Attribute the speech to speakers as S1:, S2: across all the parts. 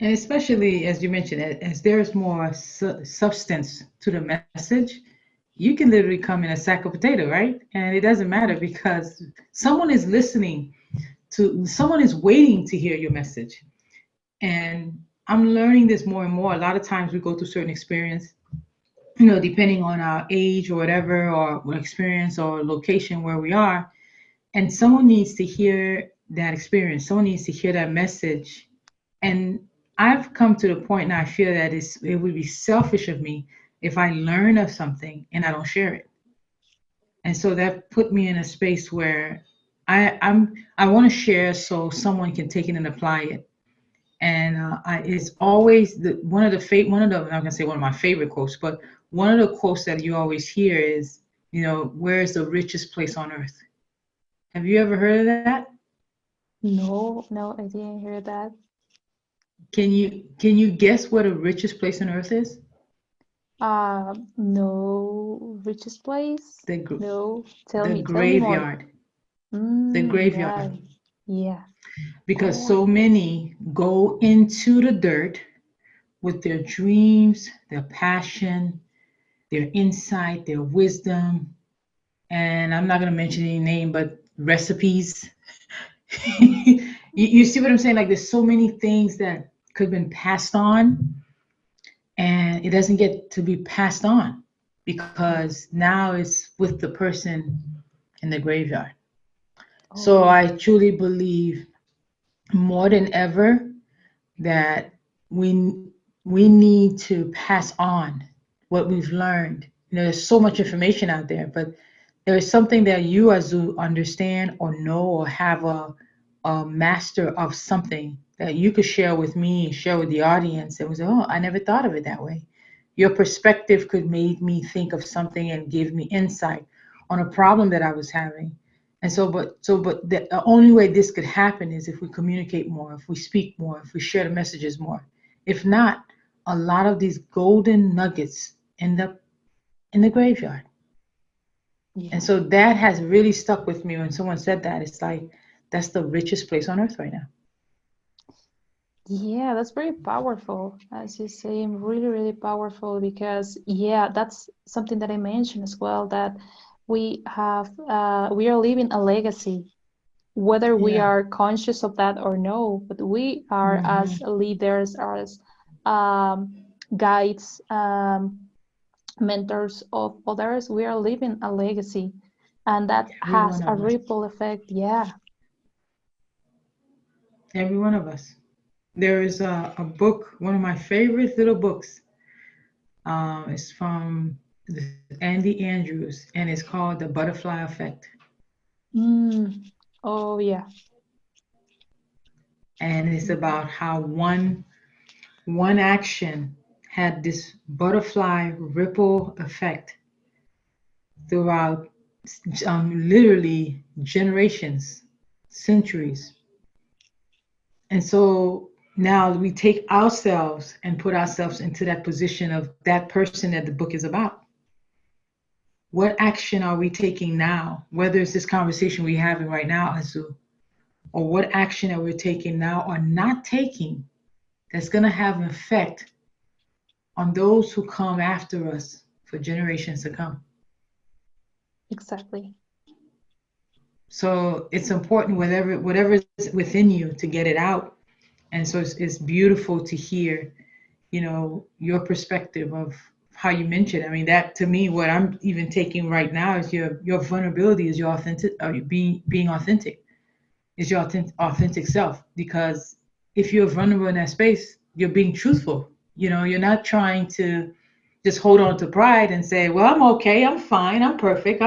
S1: And especially as you mentioned, as there's more substance to the message, you can literally come in a sack of potato, right? And it doesn't matter because someone is listening someone is waiting to hear your message. And I'm learning this more and more. A lot of times we go through certain experience, depending on our age or whatever, or experience or location where we are. And someone needs to hear that experience. Someone needs to hear that message. And I've come to the point now I feel that it would be selfish of me if I learn of something and I don't share it. And so that put me in a space where I want to share so someone can take it and apply it. And it's always one of the I'm not gonna say one of my favorite quotes, but one of the quotes that you always hear is, where is the richest place on earth? Have you ever heard of that?
S2: No, no, I didn't hear that.
S1: Can you guess what the richest place on earth is?
S2: No, richest place?
S1: The gr-
S2: No,
S1: the
S2: tell me more.
S1: graveyard. The
S2: Yeah,
S1: graveyard.
S2: yeah.
S1: Because
S2: Oh,
S1: so many go into the dirt with their dreams, their passion, their insight, their wisdom, and I'm not going to mention any name, but recipes. You see what I'm saying? Like there's so many things that could have been passed on, and it doesn't get to be passed on because now it's with the person in the graveyard. So
S2: oh,
S1: I truly believe more than ever that we we need to pass on what we've learned. There's so much information out there, but there is something that you as you understand or know or have a master of something that you could share with me, share with the audience, and was, oh, I never thought of it that way. Your perspective could make me think of something and give me insight on a problem that I was having. And but the only way this could happen is if we communicate more, if we speak more, if we share the messages more. If not, a lot of these golden nuggets end up in the graveyard. And
S2: yeah.
S1: so that has really stuck with me when someone said that. It's like that's the richest place on earth right now.
S2: Yeah, that's very powerful, as you say, really, really powerful because, yeah, that's something that I mentioned as well, that we are leaving a legacy, whether we
S1: Yeah.
S2: are conscious of that or no, but we are as
S1: Hmm.
S2: leaders, as guides, mentors of others, we are leaving a legacy, and that
S1: Every
S2: has
S1: one
S2: a
S1: of us.
S2: ripple effect. Yeah.
S1: Every one of us. There is a book, one of my favorite little books. It's from Andy Andrews, and it's called The Butterfly Effect.
S2: Mm. Oh, yeah.
S1: And it's about how one action had this butterfly ripple effect throughout literally generations, centuries. And so now we take ourselves and put ourselves into that position of that person that the book is about. What action are we taking now? Whether it's this conversation we're having right now, Azu, or what action that we're taking now or not taking that's going to have an effect on those who come after us for generations to come.
S2: Exactly.
S1: So it's important, whatever is within you, to get it out. And so it's beautiful to hear, your perspective of how you mentioned. I mean, that to me, what I'm even taking right now is your vulnerability is your authentic, being authentic, is your authentic self. Because if you're vulnerable in that space, you're being truthful. You're not trying to just hold on to pride and say, well, I'm okay, I'm fine, I'm perfect.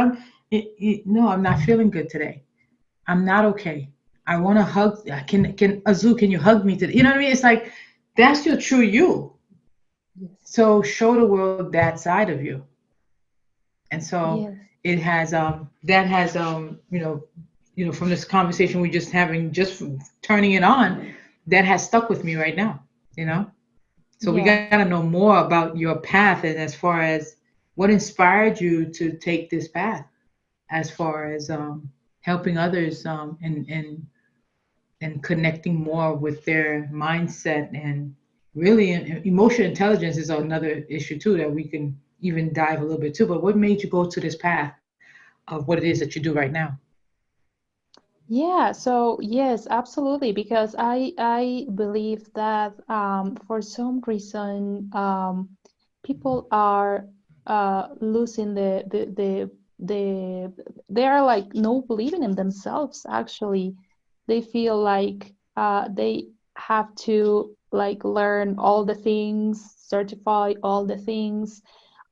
S1: No, I'm not feeling good today. I'm not okay. I want to hug. Can Azu? Can you hug me today? You know what I mean? It's like that's your true you.
S2: Yes.
S1: So show the world that side of you. And so
S2: Yes.
S1: it has that has from this conversation we just having, just from turning it on, that has stuck with me right now. You know. So we
S2: Yeah.
S1: got to know more about your path, and as far as what inspired you to take this path, as far as helping others, and connecting more with their mindset, really, emotional intelligence is another issue too that we can even dive a little bit too. But what made you go to this path of what it is that you do right now?
S2: Yeah, so yes, absolutely, because I believe that for some reason people are losing the they are like no believing in themselves actually. They feel like they have to like learn all the things, certify all the things,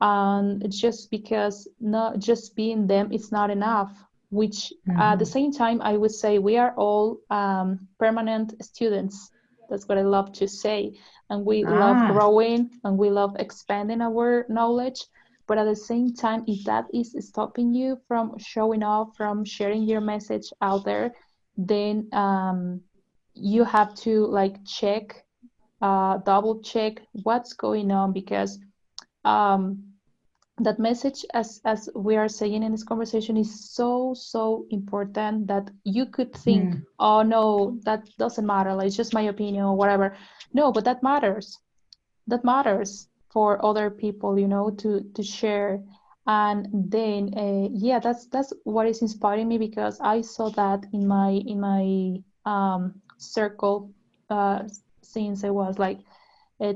S2: and just because not just being them is not enough, which at the
S1: Hmm.
S2: same time, I would say we are all permanent students. That's what I love to say. And we love
S1: Ah.
S2: growing and we love expanding our knowledge. But at the same time, if that is stopping you from showing off, from sharing your message out there, then you have to like check, double check what's going on because um, that message as we are saying in this conversation is so important that you could think,
S1: Mm.
S2: oh no, that doesn't matter, like it's just my opinion or whatever. No, but that matters. That matters for other people, to share. And then yeah, that's what is inspiring me because I saw that in my circle since I was like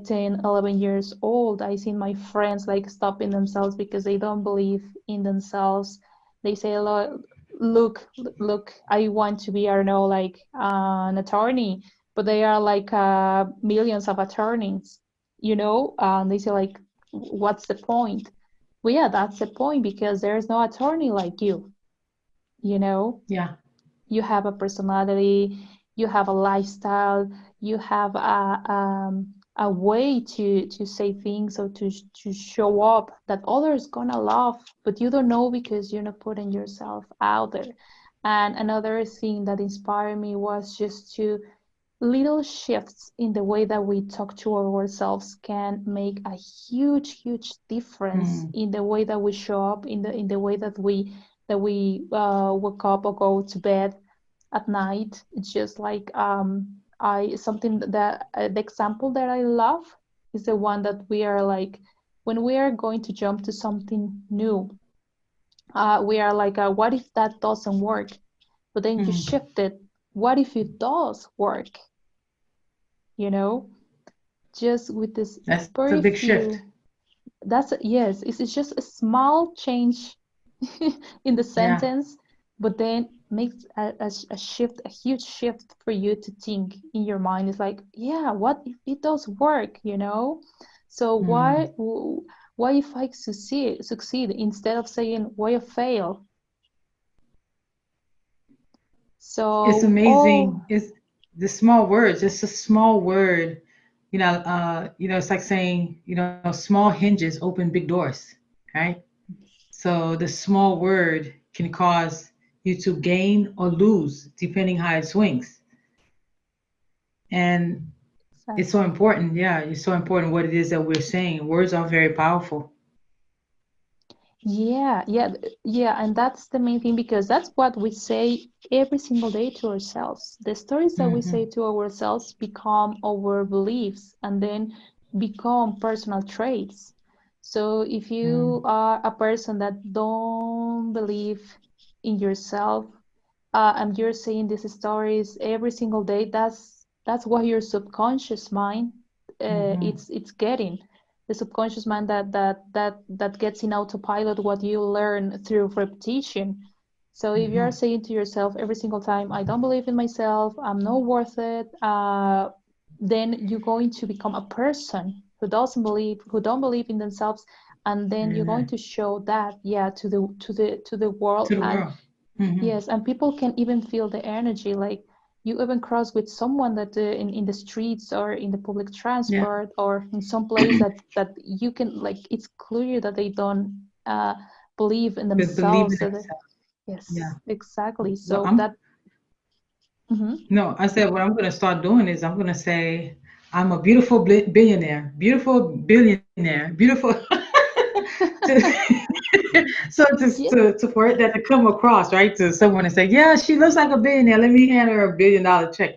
S2: 10, 11 years old. I see my friends like stopping themselves because they don't believe in themselves. They say, look, I want to be, I don't know, like an attorney, but they are like millions of attorneys, and they say like, what's the point? Well, yeah, that's the point because there's no attorney like you know
S1: Yeah.
S2: you have a personality, you have a lifestyle, you have a way to say things or to show up that others gonna love, but you don't know because you're not putting yourself out there. And another thing that inspired me was just to little shifts in the way that we talk to ourselves can make a huge difference
S1: Mm.
S2: in the way that we show up in the way that we wake up or go to bed at night. It's just like I something that the example that I love is the one that we are like when we are going to jump to something new. We are like, what if that doesn't work? But then you
S1: Mm.
S2: shift it. What if it does work? You know, just with this
S1: That's a
S2: very
S1: big shift.
S2: few. That's yes. It's just a small change in the
S1: Yeah.
S2: sentence, but then makes a shift, a huge shift for you to think in your mind. It's like, yeah, what if it does work? So
S1: Mm.
S2: why if I succeed instead of saying why I fail?
S1: It's
S2: So
S1: amazing. It's the small words. It's a small word. It's like saying, small hinges open big doors, right? So the small word can cause you to gain or lose depending how it swings. And it's so
S2: exactly.
S1: important. Yeah, it's so important what it is that we're saying. Words are very powerful.
S2: Yeah, and that's the main thing because that's what we say every single day to ourselves. The stories that we say
S1: Hmm.
S2: to ourselves become our beliefs and then become personal traits. So if you
S1: Mm.
S2: are a person that don't believe in yourself, and you're saying these stories every single day, that's what your subconscious mind
S1: Hmm.
S2: it's getting. The subconscious mind that gets in autopilot what you learn through repetition. So if you're
S1: Hmm.
S2: saying to yourself every single time, I don't believe in myself, I'm not worth it, then you're going to become a person who don't believe in themselves, and then you're going
S1: Hmm.
S2: to show that, yeah, to the world.
S1: To the
S2: And
S1: world. Hmm.
S2: yes, and people can even feel the energy. Like you even cross with someone that in the streets or in the public
S1: Yeah.
S2: transport or in some place that you can like. It's clear that they don't believe in
S1: But believe in
S2: themselves.
S1: themselves. Yeah.
S2: Yes, exactly.
S1: Well,
S2: So
S1: I'm
S2: that. Mhm.
S1: no. I said what I'm going to start doing is I'm going to say I'm a beautiful billionaire, beautiful. to, so
S2: Yeah.
S1: to for it that to come across right to someone and say, yeah, she looks like a billionaire. Let me hand her $1 billion check.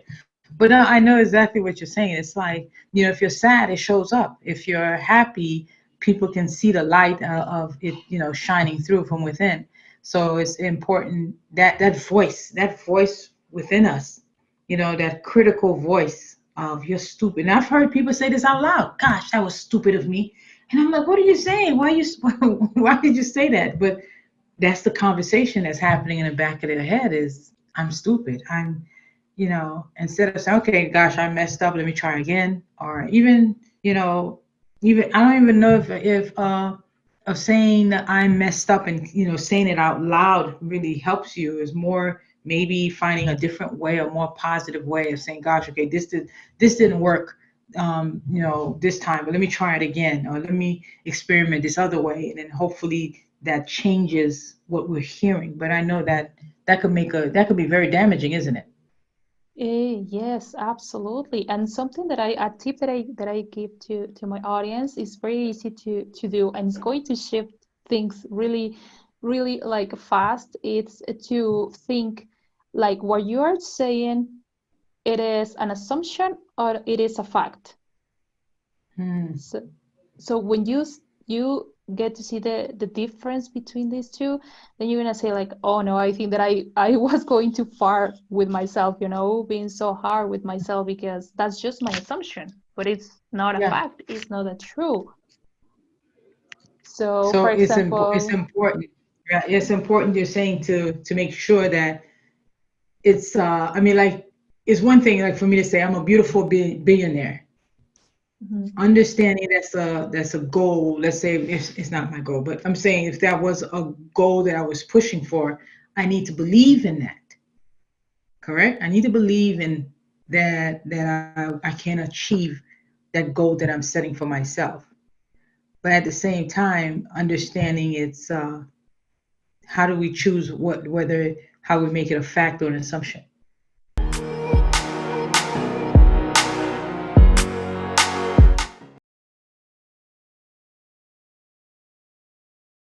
S1: But I know exactly what you're saying. It's like, if you're sad, it shows up. If you're happy, people can see the light of it, shining through from within. So it's important that that voice within us, that critical voice of you're stupid. And I've heard people say this out loud. Gosh, that was stupid of me. And I'm like, what are you saying? Why did you say that? But that's the conversation that's happening in the back of their head is I'm stupid. Instead of saying, okay, gosh, I messed up, let me try again. Or even, even I don't even know if of saying that I'm messed up and saying it out loud really helps you is more maybe finding a different way, a more positive way of saying, gosh, okay, this didn't work this time, but let me try it again, or let me experiment this other way, and then hopefully that changes what we're hearing. But I know that could be very damaging, isn't it?
S2: Yes, absolutely. And something a tip that I give to my audience is very easy to do, and it's going to shift things really, really like fast. It's to think like what you are saying, it is an assumption or it is a fact.
S1: Hmm.
S2: So, so when you get to see the difference between these two, then you're gonna say like, oh no, I think that I was going too far with myself, being so hard with myself because that's just my assumption, but it's not a
S1: Yeah.
S2: fact, it's not a true. So,
S1: So
S2: for
S1: it's
S2: example,
S1: important. Yeah, it's important. You're saying to make sure that it's. I mean, like it's one thing like for me to say I'm a beautiful billionaire.
S2: mhm,
S1: Understanding that's a goal. Let's say it's not my goal, but I'm saying if that was a goal that I was pushing for, I need to believe in that. Correct? I need to believe in that I can achieve that goal that I'm setting for myself. But at the same time, understanding it's how do we choose what whether how we make it a fact or an assumption.